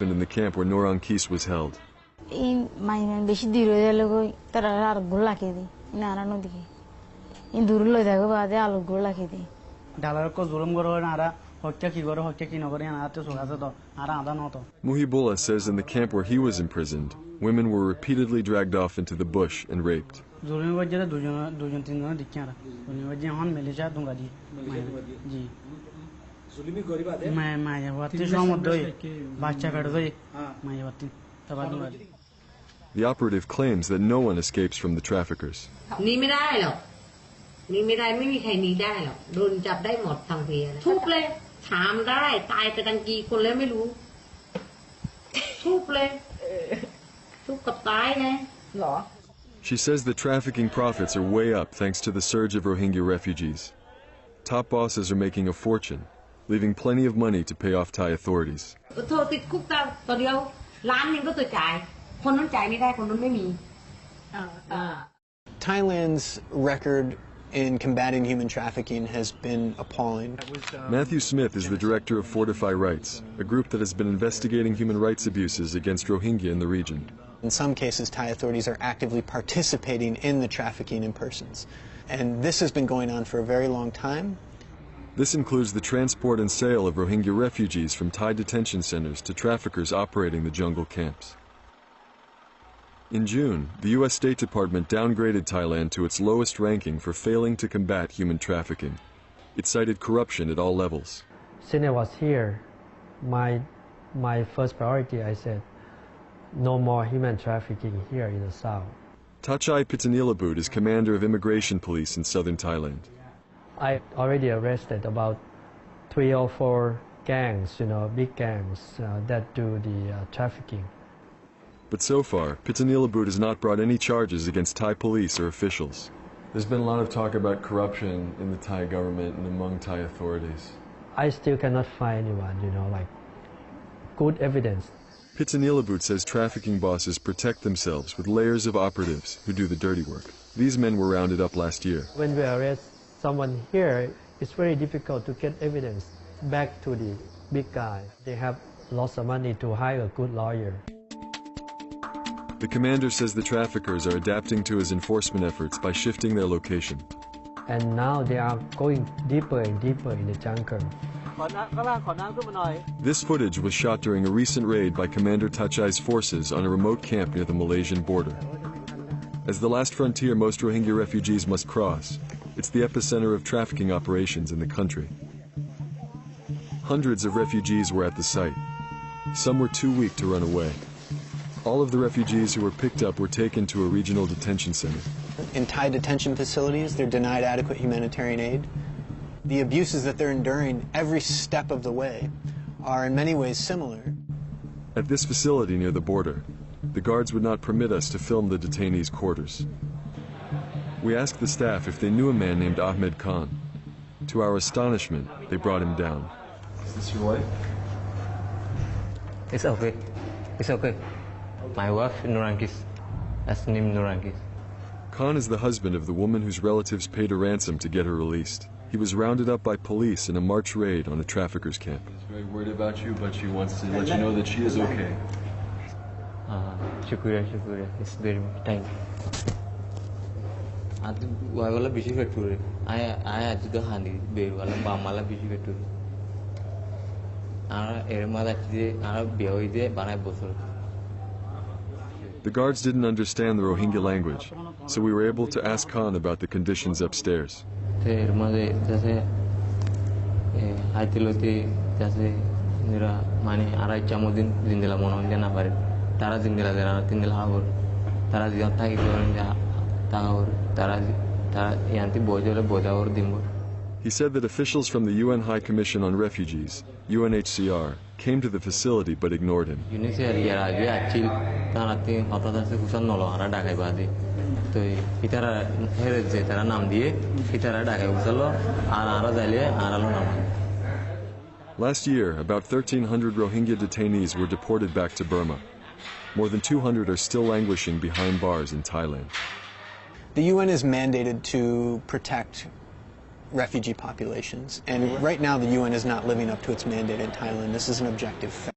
in the camp where Nur Ankis was held. Muhibullah says in the camp where he was imprisoned, women were repeatedly dragged off into the bush and raped. The operative claims that no one escapes from the traffickers. She says the trafficking profits are way up thanks to the surge of Rohingya refugees. Top bosses are making a fortune, leaving plenty of money to pay off Thai authorities. Thailand's record in combating human trafficking has been appalling. Matthew Smith is the director of Fortify Rights, a group that has been investigating human rights abuses against Rohingya in the region. In some cases, Thai authorities are actively participating in the trafficking in persons. And this has been going on for a very long time. This includes the transport and sale of Rohingya refugees from Thai detention centers to traffickers operating the jungle camps. In June, the U.S. State Department downgraded Thailand to its lowest ranking for failing to combat human trafficking. It cited corruption at all levels. Since I was here, my first priority, I said, no more human trafficking here in the south. Tachai Pitanilabut is commander of immigration police in southern Thailand. I already arrested about 3 or 4 gangs, big gangs that do the trafficking. But so far, Pitanilabut has not brought any charges against Thai police or officials. There's been a lot of talk about corruption in the Thai government and among Thai authorities. I still cannot find anyone, like good evidence. Pitanilabut says trafficking bosses protect themselves with layers of operatives who do the dirty work. These men were rounded up last year. When we arrest someone here, it's very difficult to get evidence back to the big guy. They have lots of money to hire a good lawyer. The commander says the traffickers are adapting to his enforcement efforts by shifting their location. And now they are going deeper and deeper in the jungle. This footage was shot during a recent raid by Commander Tachai's forces on a remote camp near the Malaysian border. As the last frontier most Rohingya refugees must cross, it's the epicenter of trafficking operations in the country. Hundreds of refugees were at the site. Some were too weak to run away. All of the refugees who were picked up were taken to a regional detention center. In Thai detention facilities, they're denied adequate humanitarian aid. The abuses that they're enduring every step of the way are in many ways similar. At this facility near the border, the guards would not permit us to film the detainees' quarters. We asked the staff if they knew a man named Ahmed Khan. To our astonishment, they brought him down. Is this your wife? It's okay. It's okay. My wife, Nur Ankis. That's named Nur Ankis. Khan is the husband of the woman whose relatives paid a ransom to get her released. He was rounded up by police in a March raid on a traffickers' camp. She's very worried about you, but she wants to let you know that she is okay. Shukriya. It's very much. Thank you. I wala bishi veture. I aju the handi be wala bamala bishi veture. Ara ermada chide ara bioi de banai bosor. The guards didn't understand the Rohingya language, so we were able to ask Khan about the conditions upstairs. He said that officials from the UN High Commission on Refugees, UNHCR, came to the facility but ignored him. Last year, about 1,300 Rohingya detainees were deported back to Burma. More than 200 are still languishing behind bars in Thailand. The UN is mandated to protect refugee populations, and right now the UN is not living up to its mandate in Thailand. This is an objective fact.